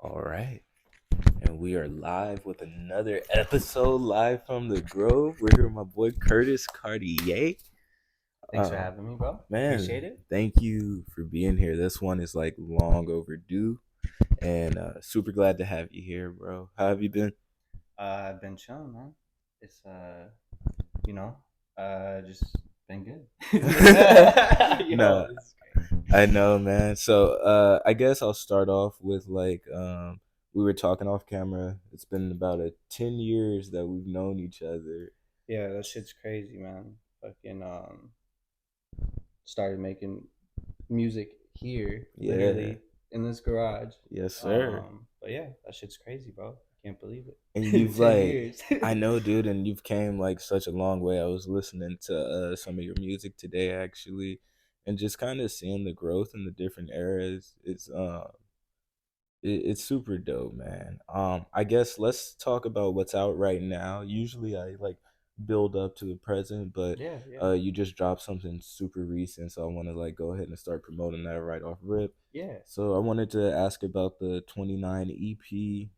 All right. And we are live with another episode live from the Grove. We're here with my boy Curtis Cartier. Thanks for Uh, having me, bro. man, Appreciate it. thank you for being here. This one is like long overdue and super glad to have you here, bro. How have you been? I've been chilling, man. It's you know, just been good. Yo, No, it's crazy. I know, man. So, I guess I'll start off with like we were talking off camera. It's been about 10 years that we've known each other. Yeah, that shit's crazy, man. Fucking started making music here, Yeah. literally in this garage. Yes, sir. But yeah, that shit's crazy, bro. I can't believe And it. you've 10 years. I know, dude, and you've came like such a long way. I was listening to some of your music today actually, and just kind of seeing the growth in the different eras. It's super dope, man. I guess let's talk about what's out right now. Usually I like build up to the present, but Yeah, yeah, you just dropped something super recent, so I want to like go ahead and start promoting that right off rip. yeah. So I wanted to ask about the 29 EP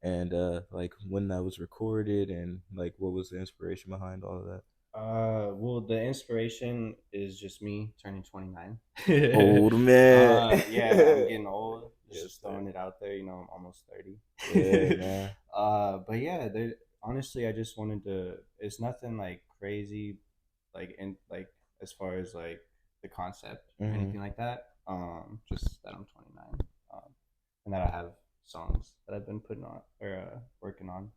and like when that was recorded and like what was the inspiration behind all of that. Well, the inspiration is just me turning 29. Old man. Yeah, I'm getting old. Yes, Just sir. throwing it out there. I'm almost 30. Yeah, man. But yeah, honestly, I just wanted to. It's nothing like crazy, like in like as far as like the concept or Hmm. anything like that. Just that I'm 29. And that I have songs that I've been putting on or working on.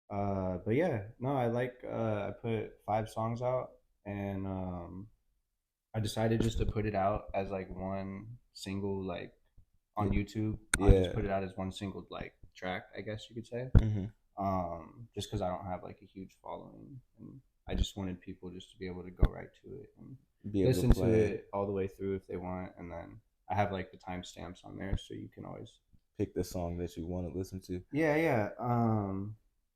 But yeah, no, I put 5 songs out, and I decided just to put it out as like one single, like on YouTube. I just Yeah. put it out as one single like track, I guess you could say. Hmm. Just because I don't have like a huge following, and I just wanted people just to be able to go right to it and Be able to listen to play it. it all the way through if they want, and then I have like the timestamps on there, so you can always Pick the song that you want to listen to. yeah, yeah.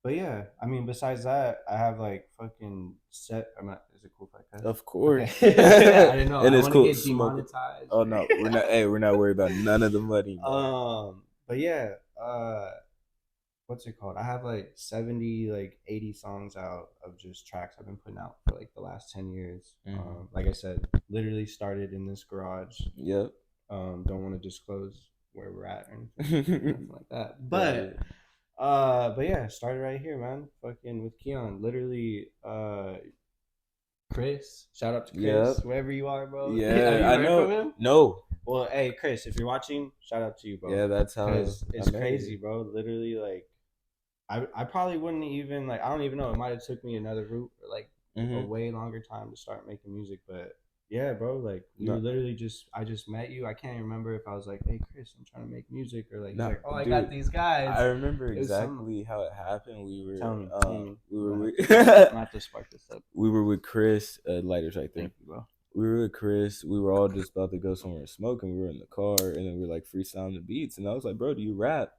But yeah, I mean, besides that, I have like fucking set. I'm not. Is it cool if I cuss? Of Okay. course. I didn't know. And I it's want to cool. get Smoke. demonetized. Oh no, we're not. Hey, we're not worried about none of the money, man. But yeah. What's it called? I have like 70, like 80 songs out of just tracks I've been putting out for like the last 10 years. Hmm. Like I said, literally started in this garage. Yep. Don't want to disclose where we're at or anything, Got nothing like that. it. But yeah, started right here, man. Fucking with Keon. Literally, Chris. Shout out to Yep. Chris, wherever you are, bro. Have Yeah, you I heard from know. him? No. Well, hey, Chris, if you're watching, shout out to you, bro. Yeah, that's how Cause I it's made crazy, it. bro. Literally, like, I probably wouldn't even like. I don't even know. It might have took me another route or like a Hmm. way longer time to start making music, but yeah, bro. Like we were No, literally just. I just met you. I can't even remember if I was like, "Hey, Chris, I'm trying to make music," or like he's no, like, "Oh, I got dude. these guys." I remember It was some. exactly how it happened. Tell me. We I'm were gonna have with, to. I'm gonna have to spark this up. we were with Chris. Lighters right there. Thank you, bro. We were with Chris. We were all just about to go somewhere and smoke, and we were in the car, and then we were like freestyling the beats, and I was like, "Bro, do you rap?"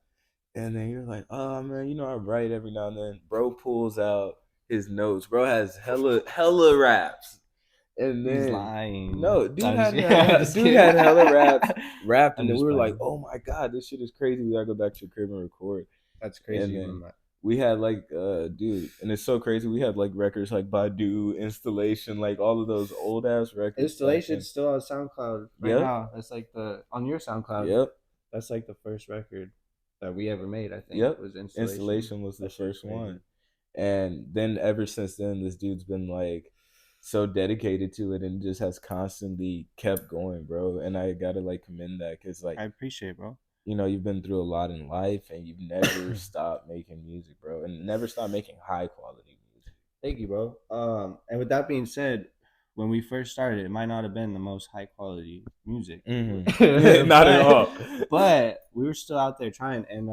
And then you're like, "Oh man, I write every now and then." Bro pulls out his notes. Bro has hella raps, and He's then lying. no, I'm just, I'm just dude kidding. had hella raps rapped, and I'm then we just were like, playing. "Oh my god, this shit is crazy. We gotta go back to the crib and record." That's And crazy. then When that we had like dude, and it's so crazy. We had like records like Badu, Installation, like all of those old ass records back then. installation's still on SoundCloud right Yep, now. That's like the on your SoundCloud. yep, That's like the first record that we ever made. I think yep. was installation. Installation was the That shit is first crazy. one. And then ever since then, this dude's been like so dedicated to it and just has constantly kept going, bro. And I gotta like commend that because like I appreciate, bro. you've been through a lot in life and you've never stopped making music, bro, and never stopped making high quality music. Thank you, bro. And with that being said, when we first started, it might not have been the most high quality music, Not at but all. we were still out there trying. And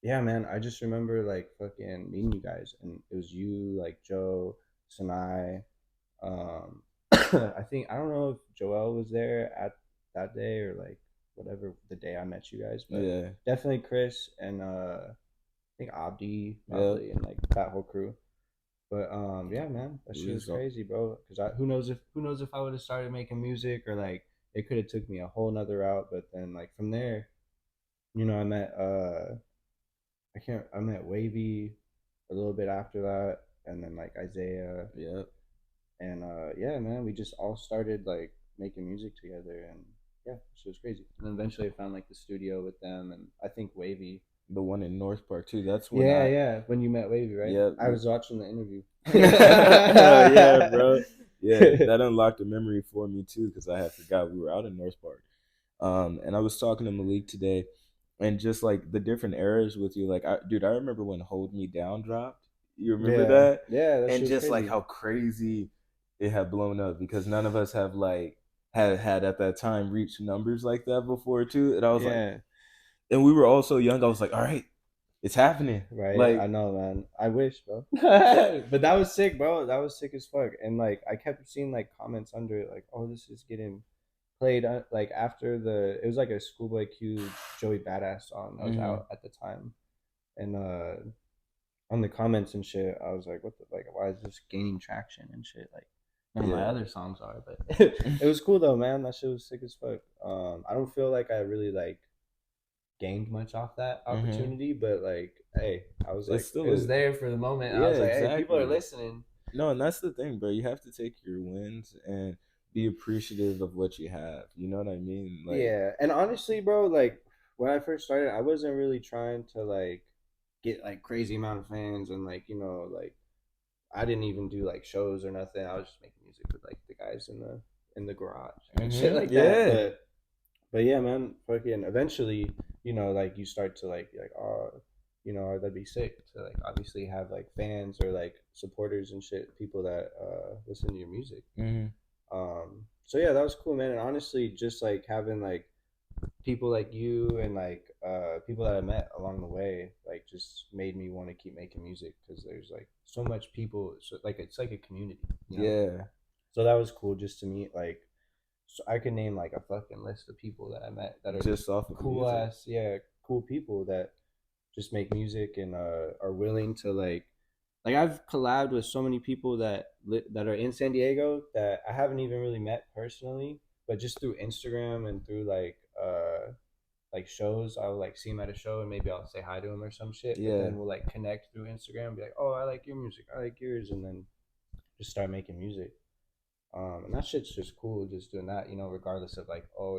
yeah, man, I just remember like fucking meeting you guys, and it was you, like Joe, Sinai. Um, I don't know if Joel was there at that day or like whatever the day I met you guys, but Yeah. definitely Chris and I think Abdi Yep. probably and like that whole crew. But yeah, man, that We shit was was all, crazy, bro. Because who knows if I would have started making music or like it could have took me a whole nother route. But then like from there, I met I met Wavy a little bit after that, and then like Isaiah, Yeah, and yeah, man, we just all started like making music together, and yeah, it was crazy. And then eventually I found like the studio with them, and I think Wavy. the one in North Park too. That's when Yeah, I. yeah. When you met Wavy, right? Yeah, I was watching the interview. yeah, bro. Yeah, that unlocked a memory for me too because I had forgot we were out in North Park. And I was talking to Malik today, and just like the different eras with you, like, dude, I remember when "Hold Me Down" dropped. You remember Yeah, that? yeah. That And shit was just like crazy. how crazy it had blown up because none of us have like had at that time reached numbers like that before too. And I was like, Yeah, and we were all so young. I was like, all right, it's happening. right. I Like, know, man. I wish, bro. But that was sick, bro. That was sick as fuck. And like, I kept seeing like comments under it, like, "Oh, this is getting played." Like after it was like a Schoolboy Q Joey Badass song that was mm-hmm. out at the time, and on the comments and shit, I was like, "What the like? Why is this gaining traction and shit?" Like, none of my Yeah. other songs are, but it was cool though, man. That shit was sick as fuck. I don't feel like I really like gained much off that Mm-hmm. opportunity, but like, hey, I was It's like, still it was a there for the moment. I yeah, was like, hey, people are exactly. listening. No, and that's the thing, bro. You have to take your wins and be appreciative of what you have. You know what I mean? Like, Yeah, and honestly, bro, like when I first started, I wasn't really trying to like get like crazy amount of fans and like like I didn't even do like shows or nothing. I was just making music with like the guys in the garage and shit mm-hmm, like that. yeah, But yeah, man, fucking eventually, like you start to like be like, oh, that'd be sick to like obviously have like fans or like supporters and shit, people that listen to your music. mm-hmm, So yeah, that was cool, man. And honestly, just like having like people like you and like people that I met along the way, like just made me want to keep making music because there's like so much people, so like it's like a community. yeah. So that was cool just to meet like so I can name like a fucking list of people that I met that are just Just off of cool music. ass, yeah, cool people that just make music and are willing to like I've collabed with so many people that are in San Diego that I haven't even really met personally, but just through Instagram and through like shows, I'll like see them at a show and maybe I'll say hi to them or some shit. But Yeah, then we'll like connect through Instagram, and be like, oh, I like your music, I like yours, and then just start making music. And that shit's just cool, just doing that, regardless of like, oh,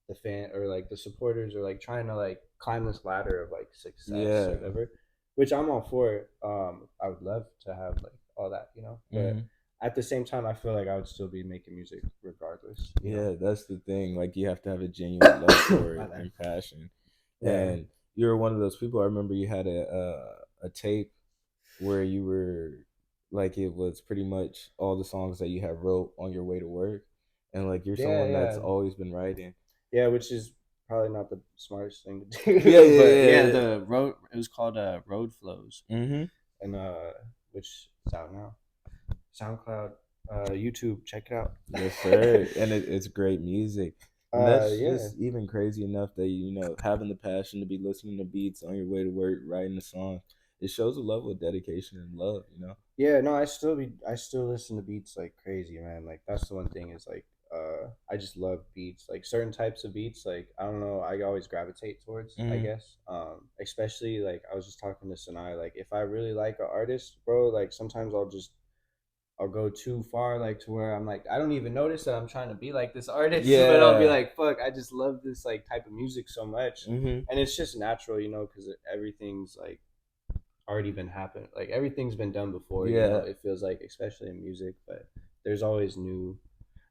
the fan or like the supporters are like trying to like climb this ladder of like success or yeah. whatever, which I'm all for. I would love to have like all that, but Mm-hmm. at the same time, I feel like I would still be making music regardless. Yeah, that's the thing. Like, you have to have a genuine love for My it bad. and passion. Yeah. And you're one of those people. I remember you had a tape where you were like it was pretty much all the songs that you have wrote on your way to work, and like you're Yeah, someone that's yeah. always been writing. Yeah, which is probably not the smartest thing to Yeah, do. But yeah, yeah, the road it was called Road Flows, yeah. Mm-hmm. and which is out now. SoundCloud, YouTube, check it out. Yes, sir. And it's great music. And that's Yeah. just even crazy enough that having the passion to be listening to beats on your way to work, writing a song. It shows a level of dedication and love. Yeah, no, I still listen to beats like crazy, man. Like that's the one thing is like I just love beats. Like certain types of beats, like I don't know, I always gravitate towards, I Mm-hmm. guess. Especially like I was just talking to Sinai, like if I really like an artist, bro, like sometimes I'll go too far, like to where I'm like, I don't even notice that I'm trying to be like this artist, but I'll be Yeah. like, fuck, I just love this like type of music so much, Mm-hmm. and it's just natural, because everything's like already been happened, like everything's been done before, Yeah. it feels like, especially in music, but there's always new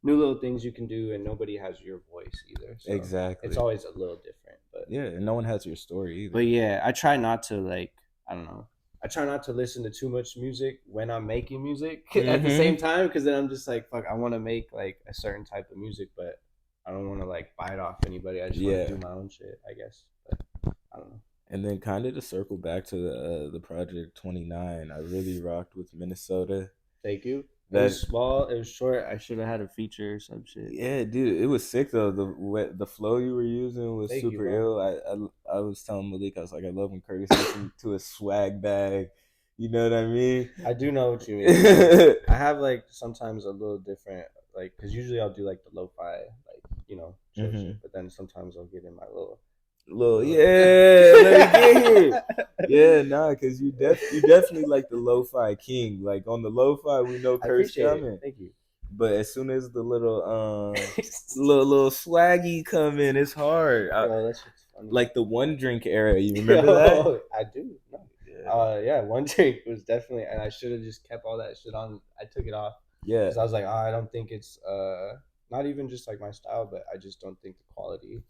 little things you can do, and nobody has your voice either, so it's Exactly. always a little different, Yeah, and no one has your story but either. yeah, I try not to like, I don't know. I try not to listen to too much music when I'm making music at the same Mm-hmm. time, because then I'm just like, fuck, I want to make like a certain type of music, but I don't want to like bite off anybody. I just want to Yeah. do my own shit, I guess. But I don't know. And then kind of to circle back to the project 29, I really rocked with Minnesota. Thank you. It was That small. It was short. I should have had a feature or some shit. Yeah, dude, it was sick though. The flow you were using was Thank you, super bro. ill. I was telling Malik, I was like, I love when Curtis gets into a swag bag. You know what I mean? I do know what you mean, man. I have like sometimes a little different, because usually I'll do like the lo-fi, like chill hmm shit, but then sometimes I'll get in my little Little Little. yeah, let me get here. Yeah, nah, cause you definitely like the lo-fi king. Like on the lo-fi, we know I Curse appreciate it. coming, Thank you. but as soon as the little swaggy come in, it's hard. Yo, that shit's funny. Like the one drink era, you remember that? Yo, I do. No. Yeah, Yeah, one drink was definitely, and I should have just kept all that shit on. I took it off yeah, because I was like, oh, I don't think it's not even just like my style, but I just don't think the quality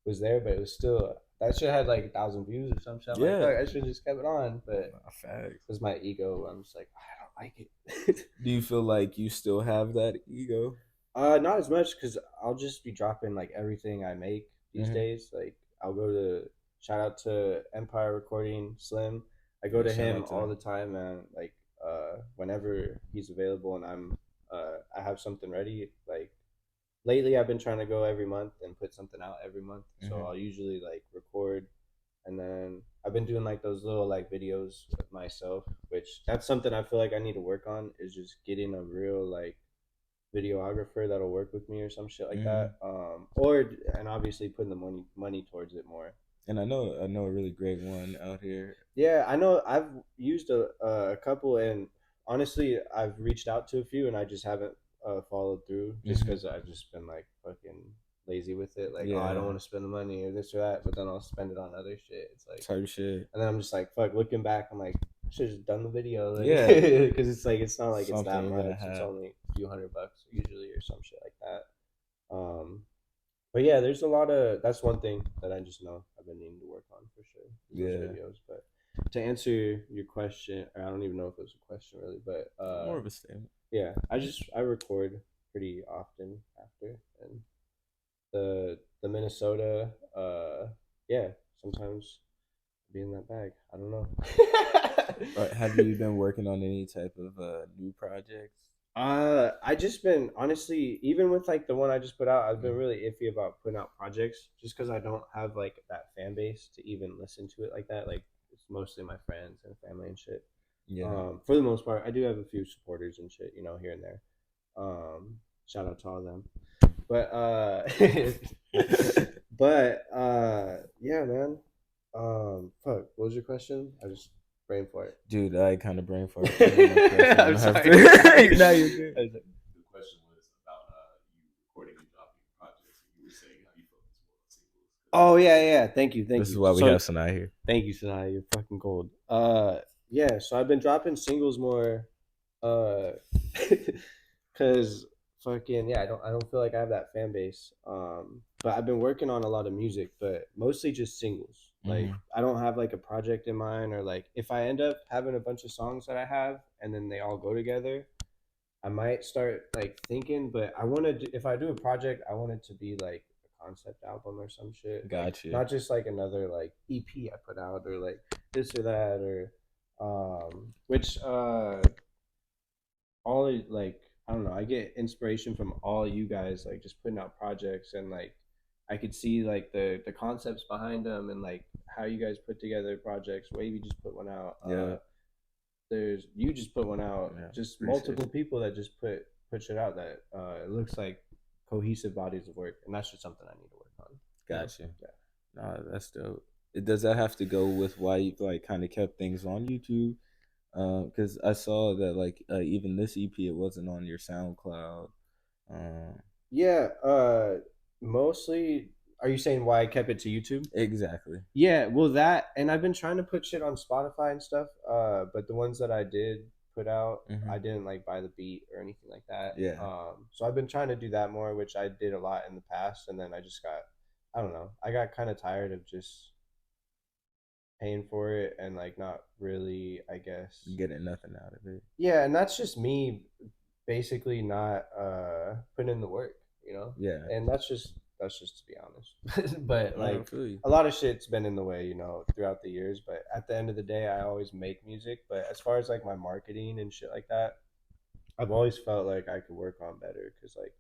was there. But it was still that shit had like 1,000 views or some shit. I'm like, yeah. fuck, I should have just kept it on. But it Nah, facts. was my ego. I'm just like, I don't like it. Do you feel like you still have that ego? Not as much because I'll just be dropping like everything I make these Mm-hmm. days. Like I'll go to shout out to Empire Recording Slim. I go Yeah, to shout him out to all them. the time, man. Like whenever he's available and I have something ready. Like lately, I've been trying to go every month and put something out every month. So Mm-hmm. I'll usually like record, and then I've been doing like those little like videos of myself, which that's something I feel like I need to work on is just getting a real like videographer that'll work with me or some shit like Mm-hmm. that. Or and obviously putting the money towards it more. And I know a really great one out here. Yeah, I know. I've used a couple, and honestly, I've reached out to a few, and I just haven't followed through, just Mm-hmm. because I've just been like fucking lazy with it. Like, oh, I don't Yeah, want to spend the money or this or that, but then I'll spend it on other shit. It's like, type shit. and then I'm just like, fuck. Looking back, I'm like, I should have just done the video, like, Yeah, because it's like it's not like it's something that you're gonna much. It's have. only a few $100 usually or some shit like that. But yeah, there's a lot of that's one thing that I just know I've been needing to work on for sure is those Yeah, videos. But to answer your question, or I don't even know if it was a question really, but more of a statement. yeah, I record pretty often after, and the Minnesota, yeah, sometimes be in that bag. I don't know. Have you been working on any type of new projects? I just been honestly, even with like the one I just put out, I've been Mm. really iffy about putting out projects just because I don't have like that fan base to even listen to it like that. Like it's mostly my friends and family and shit. Yeah, For the most part, I do have a few supporters and shit, here and there. Shout out to all of them. But yeah, man. Fuck. What was your question? I just brain for it. dude, I kind of brain fart. I don't know question. I'm I'm gonna have sorry. to. Now you're good. The question was about you recording and dropping projects, and you were saying how you focus more on singles. Oh yeah, yeah. Thank you, thank This is you. why we So have Sanaa here. thank you, Sanai. You're fucking gold. Yeah. So I've been dropping singles more, uh, cause fucking yeah. I don't feel like I have that fan base. But I've been working on a lot of music, but mostly just singles. Like Mm-hmm. I don't have like a project in mind, or like if I end up having a bunch of songs that I have, and then they all go together, I might start like thinking, but I want to. If I do a project, I want it to be like a concept album or some shit. Like Gotcha. not just like another like EP I put out or like this or that or which all like I don't know. I get inspiration from all you guys like just putting out projects and like I could see like the concepts behind them and like how you guys put together projects. Wavy just put one out. Yeah. There's you just put one out. Yeah. Just Appreciate multiple it. people that just put shit out that it looks like cohesive bodies of work, and that's just something I need to work on. Gotcha. Yeah. Nah, that's dope. Does that have to go with why you like kind of kept things on YouTube? Because I saw that like even this EP it wasn't on your SoundCloud. Um, Yeah. Mostly. Are you saying why I kept it to YouTube? exactly. Yeah. Well, that and I've been trying to put shit on Spotify and stuff. But the ones that I did put out, Mm-hmm. I didn't like buy the beat or anything like that. Yeah. So I've been trying to do that more, which I did a lot in the past, and then I just got, I don't know, I got kind of tired of just paying for it and like not really, I guess. Getting nothing out of it. Yeah, and that's just me basically not putting in the work, you know? Yeah. And that's just to be honest. But No, I like feel you. a lot of shit's been in the way, throughout the years, but at the end of the day I always make music, but as far as like my marketing and shit like that, I've always felt like I could work on better cuz like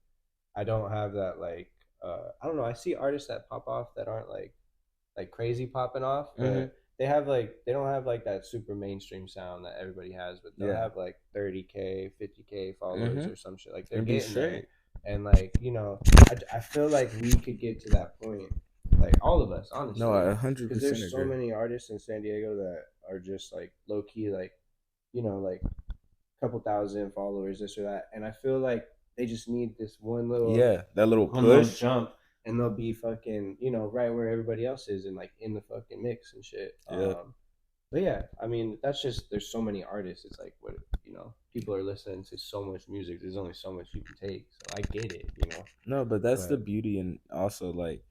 I don't have that like I don't know, I see artists that pop off that aren't like crazy popping off, Mm-hmm. but they don't have like that super mainstream sound that everybody has, but they'll Yeah. have like 30K, 50K followers Mm-hmm. or some shit. Like they're And be getting there, straight. and like I feel like we could get to that point. Like all of us, honestly. No, I 100% Because there's so agree. many artists in San Diego that are just like low key, like, like a couple thousand followers, this or that, and I feel like they just need this Yeah, that little one little push. jump, and they'll be fucking, right where everybody else is, and like in the fucking mix and shit. Yeah. But yeah, I mean, that's just, there's so many artists. It's like, what, people are listening to so much music. There's only so much you can take. So I get it. No, but that's the But beauty, and also like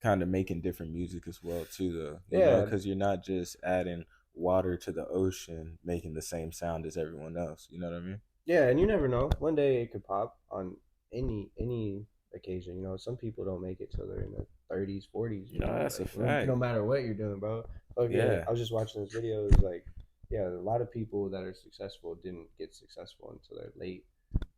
kind of making different music as well too, though. yeah, Because you're not just adding water to the ocean, making the same sound as everyone else. You know what I mean? yeah, and you never know. One day it could pop on any occasion. Some people don't make it till they're in their 30s, 40s. No, that's a Like, fact. no matter what you're doing, bro. Okay, Yeah. I was just watching this video. It was like, yeah, a lot of people that are successful didn't get successful until they're late.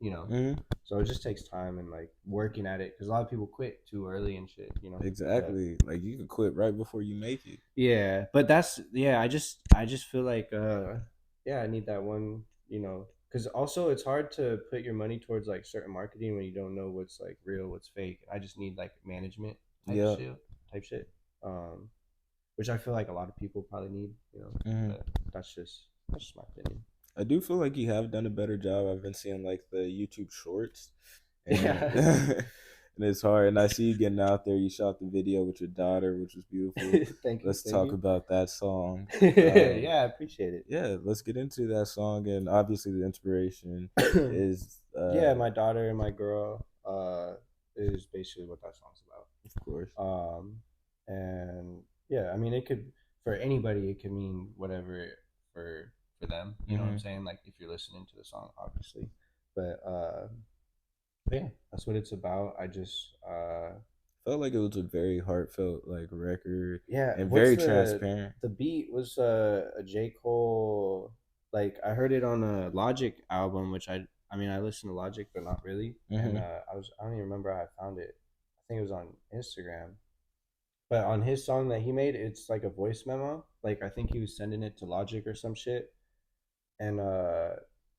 Hmm. So it just takes time and like working at it, because a lot of people quit too early and shit. But Exactly. Like you could quit right before you make it. yeah, but I just feel like yeah, I need that one, because also it's hard to put your money towards like certain marketing when you don't know what's like real, what's fake. I just need like management type Yeah. shit, type shit. Um, which I feel like a lot of people probably need. Hmm. But that's just my opinion. I do feel like you have done a better job. I've been seeing like the YouTube shorts, and Yeah. and it's hard. And I see you getting out there. You shot the video with your daughter, which was beautiful. Thank you, Let's thank talk you. about that song. Yeah, I appreciate Yeah, let's get into that song. And obviously, the inspiration it. is, Yeah, my daughter and my girl is basically what that song's about. of course. And yeah, I mean, it could, for anybody, it could mean whatever for them. You know what I'm saying? Like if you're listening to the song, obviously. But yeah, that's what it's about. I just Felt like it was a very heartfelt like record yeah. and What's very the transparent. the beat was a J Cole. Like I heard it on a Logic album, which I mean I listen to Logic, but not really. And Hmm. I don't even remember how I found it. I think it was on Instagram. But on his song that he made, it's like a voice memo. Like I think he was sending it to Logic or some shit, and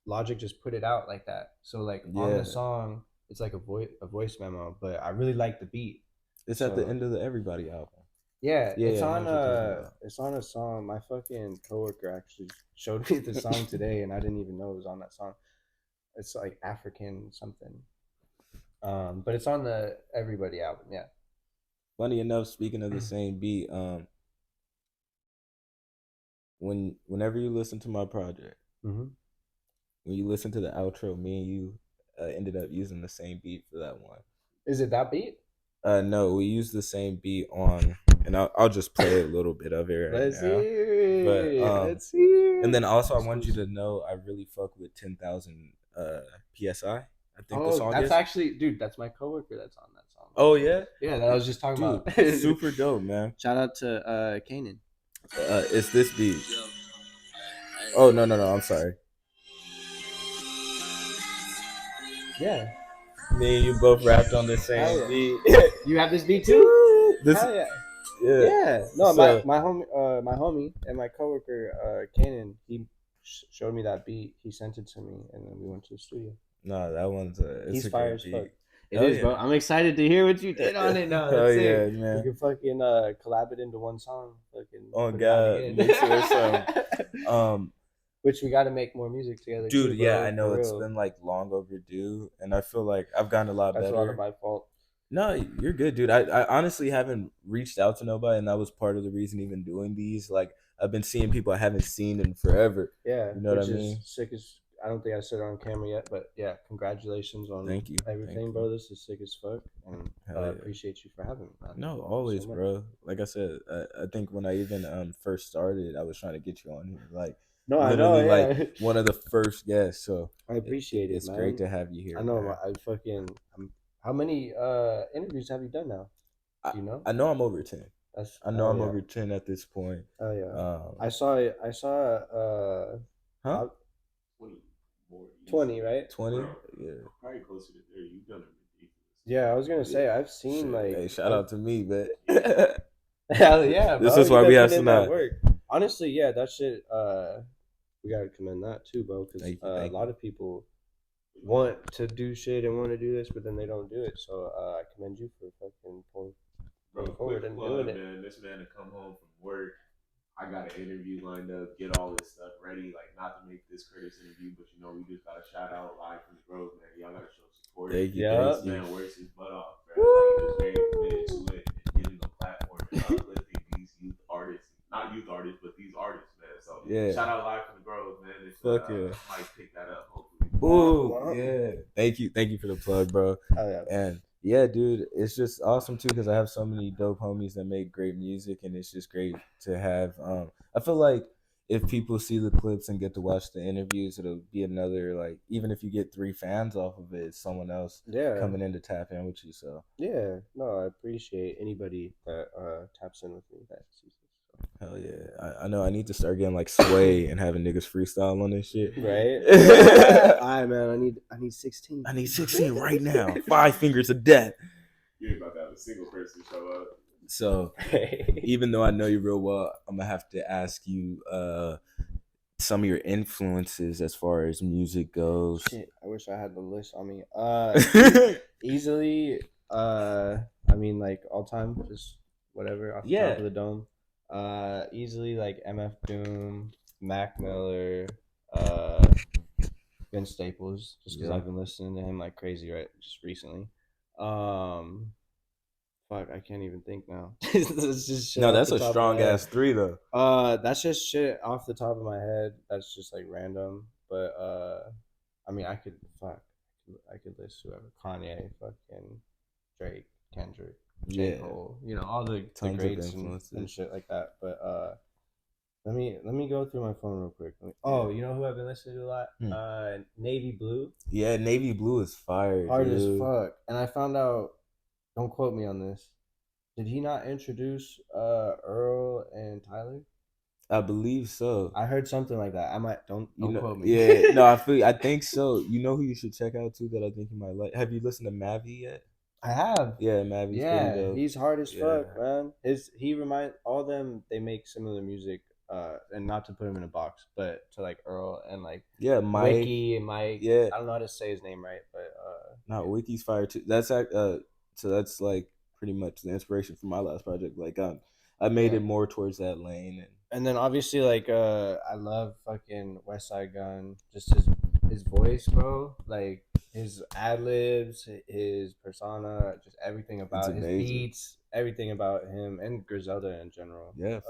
Logic just put it out like that. So like on the Yeah, song, it's like a voice memo. But I really like the beat. it's at the So end of the Everybody album. yeah, Yeah, it's yeah, I know on what you're talking about. a song. My fucking coworker actually showed me the song today, and I didn't even know it was on that song. It's like African something. But it's on the Everybody album. Yeah. Funny enough, speaking of the same beat, whenever you listen to my project, Mm-hmm. when you listen to the outro, me and you ended up using the same beat for that one. Is it that beat? No, we used the same beat on, and I'll just play a little bit of it right Let's now. But hear it. Let's hear and it. then also I want you to know I really fuck with 10,000 psi. I think the Oh, song that's is. actually, dude. That's my coworker that's on that song. Oh yeah, Yeah, that I was just talking dude, about. super dope, man. Shout out to Kanan. It's this beat. Oh no, I'm sorry. Yeah. Me and you both rapped on the same Hell beat. yeah. You have this beat too? This, Hell yeah. yeah. Yeah. No, So my homie and my coworker Kanan, he showed me that beat. He sent it to me, and then we went to the studio. no, that one's it's He's a fire great as fuck. beat. It Hell is, bro. yeah. I'm excited to hear what you did on it now. Oh That's yeah, sick. We man. can fucking collab it into one song. Fucking Oh put it out God, again. mix it or something. Which we got to make more music together Dude, too, yeah, bro. I know For it's real. been like long overdue, and I feel like I've gotten a lot That's a lot of better. my fault. No, you're good, dude. I honestly haven't reached out to nobody, and that was part of the reason even doing these. Like, I've been seeing people I haven't seen in forever. Yeah, You know what I which is mean? sick as, I don't think I said it on camera yet, but yeah, congratulations on Thank you. Thank everything, you. bro. This is sick as fuck, and Hell I yeah. appreciate you for having me, man. No, Thank you always, so much. bro. Like I said, I think when I even first started, I was trying to get you on here, like No, I know, literally like yeah. one of the first guests. So I appreciate it, it's great man. to have you here, I know. man. How many interviews have you done now? I, Do you know? I know I'm over 10. That's I know hell I'm yeah, over 10 at this point. hell yeah. Um, I saw it. I saw huh? 20 more. 20, right? 20? Yeah. Probably closer to 30. You've done it ridiculous. Yeah, I was gonna Yeah. say I've seen Shit. like Hey, shout out to me, but hell yeah, this bro. is You why been we have putting in some. that work. Honestly, yeah, that shit. We gotta commend that too, bro. Because Thank you, a thank lot you. of people want to do shit and want to do this, but then they don't do it. So I commend you for fucking Bro, forward quick and plug, doing it. man. This man to come home from work. I got an interview lined up, get all this stuff ready. Like, not to make this Curtis interview, but you know, we just got a shout out live from the Grove, man. Y'all gotta show support. Thank you, Yeah. This thank you. man works his butt off, bro. Like, he's very committed to it and giving a platform and uplifting these youth artists. Not youth artists, but these artists, man. So, Yeah. shout out live from the Grove, man. If Fuck yeah. Mike pick that up, hopefully. Ooh, yeah. Thank you for the plug, bro. Oh yeah. And yeah, dude, it's just awesome too because I have so many dope homies that make great music, and it's just great to have. I feel like if people see the clips and get to watch the interviews, it'll be another like even if you get 3 fans off of it, it's someone else Yeah. coming in to tap in with you. So Yeah. No, I appreciate anybody that taps in with me that sees this. hell yeah, I know I need to start getting like Sway and having niggas freestyle on this shit. Right? Alright, man. I need 16. I need 16 right now. 5 fingers of death. You ain't about to have a single person show up. So even though I know you real well, I'm gonna have to ask you some of your influences as far as music goes. Shit, I wish I had the list on me. Easily, I mean, like all time, just whatever off the top of the dome. Easily like MF Doom, Mac Miller, Vince Staples, just because I've been listening to him like crazy just recently. Fuck, I can't even think now. It's just shit No, off that's the a top of strong my head. ass 3 though. That's just shit off the top of my head. That's just like random. But I mean, I could list whoever. Kanye, fucking Drake, Kendrick, J. Cole. You know, all the Tons of greats influences. and shit like that. But let me go through my phone real quick. Oh, you know who I've been listening to a lot? Navy Blue. Yeah, Navy Blue is fire, Hard dude. as fuck. And I found out. Don't quote me on this. Did he not introduce Earl and Tyler? I believe so. I heard something like that. I might don't quote me. Yeah, no, I think so. You know who you should check out too that I think you might like. Have you listened to Mavi yet? I have. Yeah, Mavi's pretty dope. He's hard as fuck, man. He remind all of them. They make similar music. And not to put him in a box, but to like Earl and like Mike, Wiki and Mike. Yeah, I don't know how to say his name right, but no, Wiki's fire too. That's so that's like pretty much the inspiration for my last project. Like I made it more towards that lane, and then obviously like I love fucking West Side Gun. Just his voice, bro. Like his ad libs, his persona, just everything about his beats, everything about him and Griselda in general. Yeah,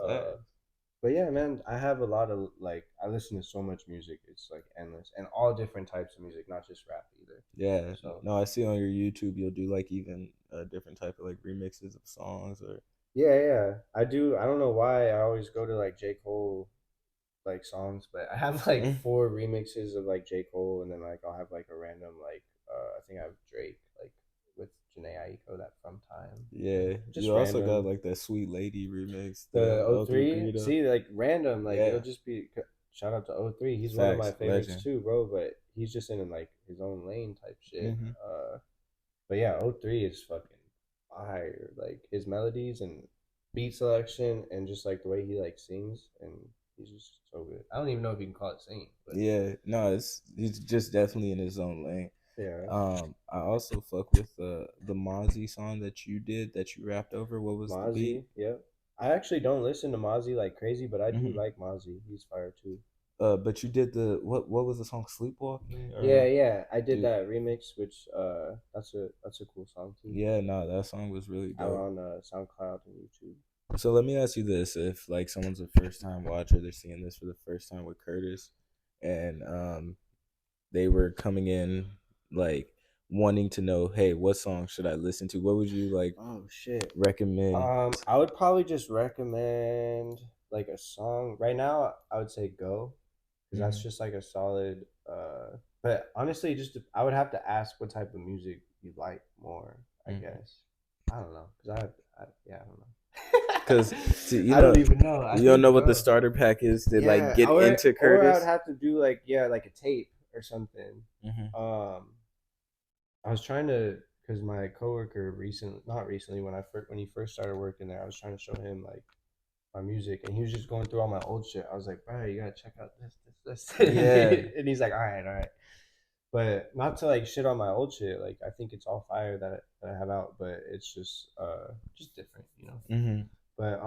but yeah, man, I have a lot of like I listen to so much music. It's like endless and all different types of music, not just rap either. Yeah. So no, I see on your YouTube you'll do like even a different type of like remixes of songs or. Yeah, I do. I don't know why I always go to like J. Cole like songs, but I have like 4 remixes of like J. Cole, and then like I'll have like a random like I think I have Drake like with Janae Aiko, that From Time. Yeah, just you also random. got like that Sweet Lady remix. The 03? See, like random, like it'll just be shout out to 03. He's one of my favorites too, bro. But he's just in like his own lane type shit. But yeah, 03 is fucking fire. Like his melodies and beat selection and just like the way he like sings, and he's just so good. I don't even know if you can call it singing. But. Yeah, no, he's just definitely in his own lane. Yeah. I also fuck with the Mozzie song that you did that you rapped over. What was Mozzie? The beat? Yep. I actually don't listen to Mozzie like crazy, but I do like Mozzie. He's fire too. But you did the what was the song Sleepwalking? Yeah, I did that remix, which that's a cool song too. Yeah, no, that song was really dope. Out on SoundCloud and YouTube. So let me ask you this: if like someone's a first time watcher, they're seeing this for the first time with Curtis, and they were coming in like wanting to know, hey, what song should I listen to? What would you like? Oh shit! Recommend? I would probably just recommend like a song right now. I would say Go, because that's just like a solid. But honestly, just I would have to ask what type of music you like more. I guess I don't know because I don't know. Because I don't even know. You don't know what the starter pack is to like get into Curtis. Or I'd have to do like like a tape or something. I was trying to because my coworker not recently when he first started working there, I was trying to show him like my music, and he was just going through all my old shit. I was like, bro, you gotta check out this. Yeah. And he's like, all right. But not to like shit on my old shit. Like I think it's all fire that I have out, but it's just different, you know. Mm-hmm. But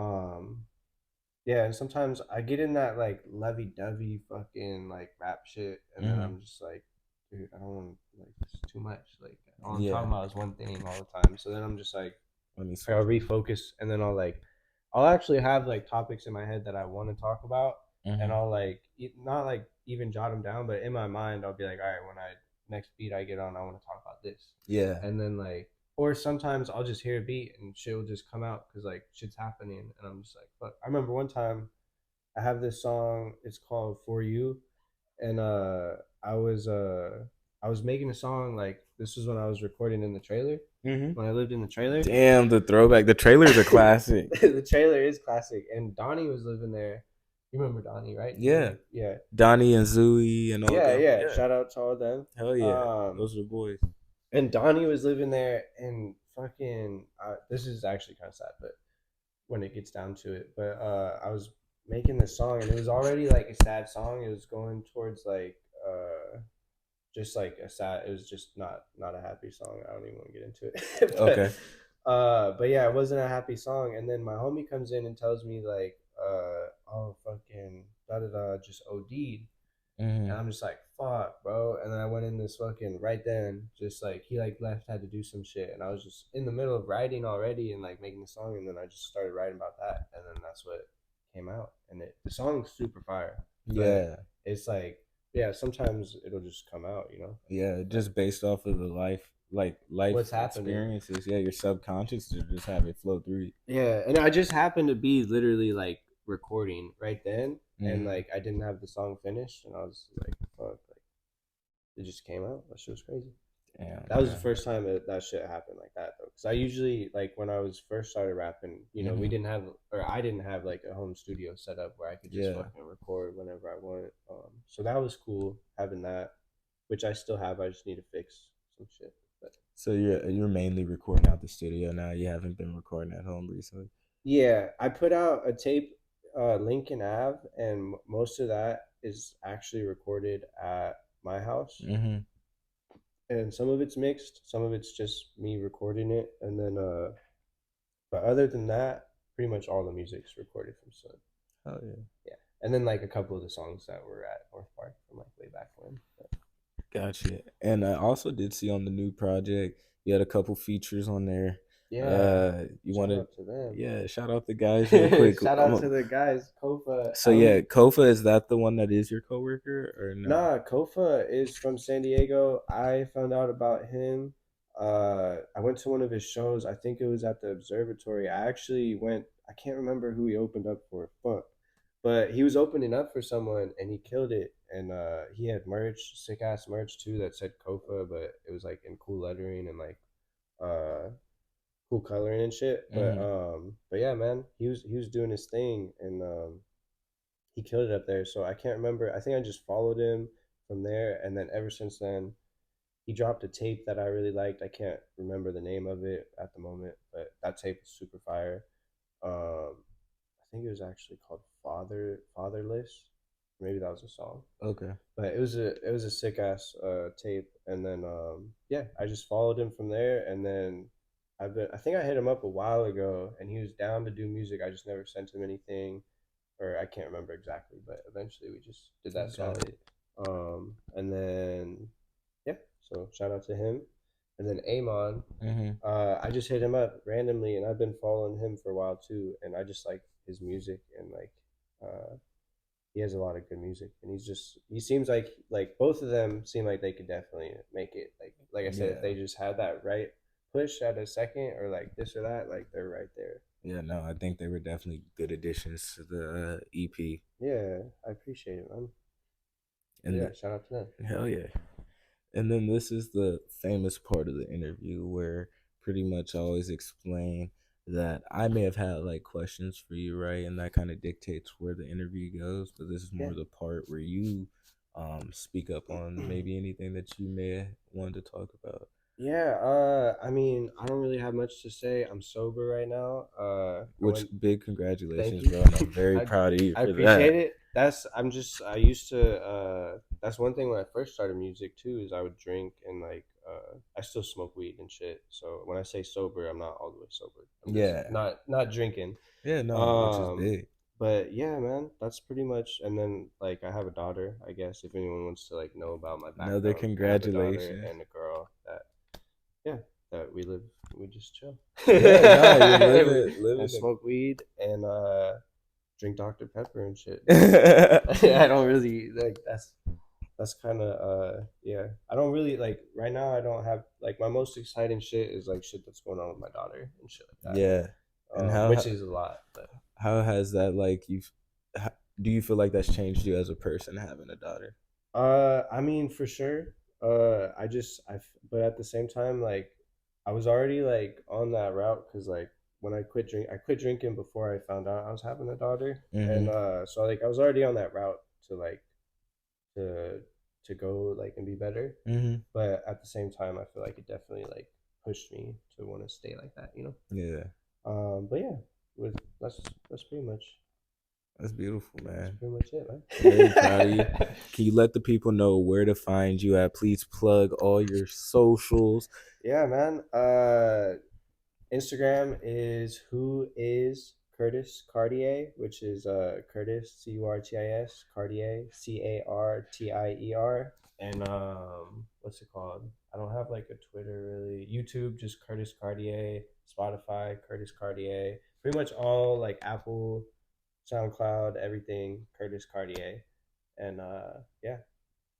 yeah, and sometimes I get in that like lovey-dovey fucking like rap shit, and then Mm-hmm. I'm just like, dude, I don't want like it's too much. Like all I'm Yeah. talking about is one thing all the time. So then I'm just like, Let me I'll switch. refocus, and then I'll actually have like topics in my head that I want to talk about, and Mm-hmm. I'll like not like even jot them down, but in my mind I'll be like, all right, when I next beat I get on, I want to talk about this, Yeah. and then like, or sometimes I'll just hear a beat and shit will just come out because like shit's happening, and I'm just like, fuck. I remember one time I have this song, it's called For You, and I was uh I was making a song like this was when I was recording in the trailer Mm-hmm. when I lived in the trailer. Damn, the throwback. The trailer's a classic. The trailer is classic, and Donnie was living there. You remember Donnie, right? Yeah. Yeah, Donnie and Zooey and all yeah, them. yeah. Yeah. Shout out to all of them. Hell yeah. Um, Those are the boys. and Donnie was living there, and fucking. This is actually kind of sad, but when it gets down to it, but I was making this song, and it was already like a sad song. It was going towards like just like a sad. It was just not a happy song. I don't even want to get into it, Okay. but yeah, it wasn't a happy song. And then my homie comes in and tells me like, oh fucking da da da, just OD'd. Mm-hmm. And I'm just like, fuck, bro. And then I went in this fucking right then, just like he like left, had to do some shit, and I was just in the middle of writing already and like making the song, and then I just started writing about that, and then that's what came out. And the song's super fire, but Yeah. it's like, yeah, sometimes it'll just come out, you know, Yeah. Just based off of the life what's happening. experiences. Yeah. Your subconscious to just have it flow through you. Yeah, and I just happened to be literally like recording right then, and Mm-hmm. like I didn't have the song finished, and I was like, fuck, like it just came out. That shit was crazy. Damn, That was the man. first time that shit happened like that though. Because I usually like when I was first started rapping, you know, we Mm-hmm. didn't have or I didn't have like a home studio set up where I could just Yeah. fucking record whenever I want. So that was cool having that, which I still have. I just need to fix some shit. But So you're mainly recording out the studio now. You haven't been recording at home recently. yeah, I put out a tape, Lincoln Ave, and most of that is actually recorded at my house. Mm-hmm. And some of it's mixed, some of it's just me recording it, and then but other than that, pretty much all the music's recorded from Sun. Oh yeah. Yeah, and then like a couple of the songs that were at North Park from like way back when. But Gotcha. And I also did see on the new project you had a couple features on there. yeah, You shout wanted, out to them. yeah, shout out the guys real quick. Shout out to the guys, Kofa. So yeah, Kofa, is that the one that is your coworker or no? Nah, Kofa is from San Diego. I found out about him. I went to one of his shows. I think it was at the observatory. I actually went. I can't remember who he opened up for. Fuck. But he was opening up for someone and he killed it. And he had merch, sick ass merch too that said Kofa, but it was like in cool lettering and like uh cool coloring and shit. Mm-hmm. But yeah, man, he was doing his thing, and he killed it up there. So I can't remember. I think I just followed him from there, and then ever since then, he dropped a tape that I really liked. I can't remember the name of it at the moment, but that tape was super fire. I think it was actually called Fatherless. Maybe that was a song, Okay. but it was a sick ass tape. And then yeah, I just followed him from there, and then I think I hit him up a while ago, and he was down to do music. I just never sent him anything, or I can't remember exactly, but eventually we just did that song. Got it. And then yeah, so shout out to him. And then Amon, Mm-hmm. I just hit him up randomly, and I've been following him for a while too, and I just like his music, and like he has a lot of good music, and he seems like both of them seem like they could definitely make it. Like I said, if Yeah. they just had that right push at a second or like this or that, like they're right there. Yeah, no, I think they were definitely good additions to the EP. Yeah, I appreciate it, man. So And yeah, shout out to them. hell yeah. And then this is the famous part of the interview where pretty much I always explain that I may have had like questions for you, right? And that kind of dictates where the interview goes. But this is Yeah. more the part where you speak up on maybe anything that you may want to talk about. Yeah, I mean, I don't really have much to say. I'm sober right now. I Which went. big Thank congratulations, you. bro. And I'm very I proud of you I for appreciate that. it. I used to that's one thing when I first started music too, is I would drink and like I still smoke weed and shit. So when I say sober, I'm not all the way sober. I'm just Yeah. not drinking. Yeah, no, which is Um, big. but yeah, man, that's pretty much. And then like I have a daughter. I guess if anyone wants to like know about my Another background, I have a daughter congratulations. and a girl that yeah that we just chill. Yeah, no, you're We- living and living. smoke weed and drink Dr Pepper and shit. Yeah, I don't really like that's kind of yeah. I don't really like right now. I don't have like my most exciting shit is like shit that's going on with my daughter and shit like that. and Which is a lot. But how has that like do you feel like that's changed you as a person having a daughter? I mean for sure. But at the same time, like I was already like on that route because like when I quit drinking before I found out I was having a daughter, and Mm-hmm. so like I was already on that route to like to to go like and be better. Mm-hmm. But at the same time, I feel like it definitely like pushed me to want to stay like that, you know. Yeah, But yeah, with that's pretty much that's beautiful, man. it, man. Very proud of you. Can you let the people know where to find you at? Please plug all your socials. Yeah, man. Instagram is who is Curtis Cartier, which is Curtis Curtis Cartier Cartier, and what's it called? I don't have like a Twitter really. YouTube just Curtis Cartier, Spotify Curtis Cartier, pretty much all like Apple, SoundCloud, everything Curtis Cartier, and yeah,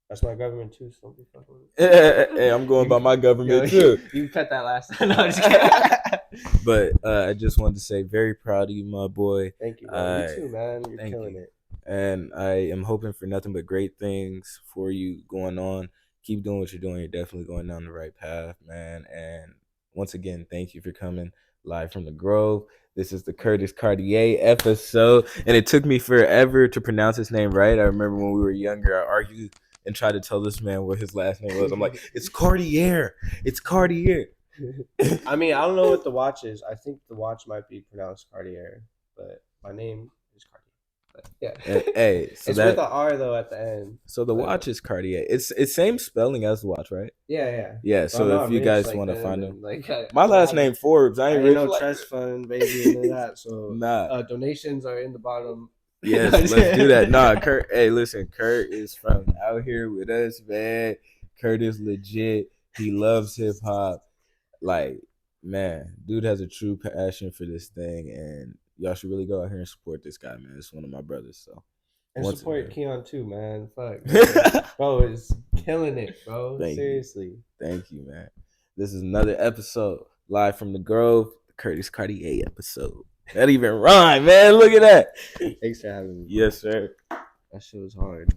that's my government too. So don't be fucking with it. Hey, I'm going by my Yo, government too. you cut that last time. No, I'm just kidding. But I just wanted to say, very proud of you, my boy. Thank you, bro. You too, man. You're Thank killing you. it. And I am hoping for nothing but great things for you going on. Keep doing what you're doing. You're definitely going down the right path, man. And once again, thank you for coming live from the Grove. This is the Curtis Cartier episode. And it took me forever to pronounce his name right. I remember when we were younger, I argued and tried to tell this man what his last name was. I'm like, it's Cartier. It's Cartier. I mean, I don't know what the watch is. I think the watch might be pronounced Cartier, but my name is Cartier. But yeah. Hey, so it's that, with the R though at the end. so the watch is Cartier. It's same spelling as the watch, right? Yeah. Yeah. But So if you guys want to find him, like my last name Forbes. I I ain't ain't rich no like trust fund, baby, and that. So nah. donations are in the bottom. Yes, let's do that. Nah, Kurt. Hey, listen, Kurt is from out here with us, man. Kurt is legit. He loves hip hop. Like, man, dude has a true passion for this thing, and y'all should really go out here and support this guy, man. It's one of my brothers. So, And once support again. Keon too, man. Fuck, man. Bro is killing it, bro. Seriously. Thank you, man. This is another episode live from the Grove, the Curtis Cartier episode. That even rhyme, man. Look at that. Thanks for having me. Yes, sir. That shit was hard.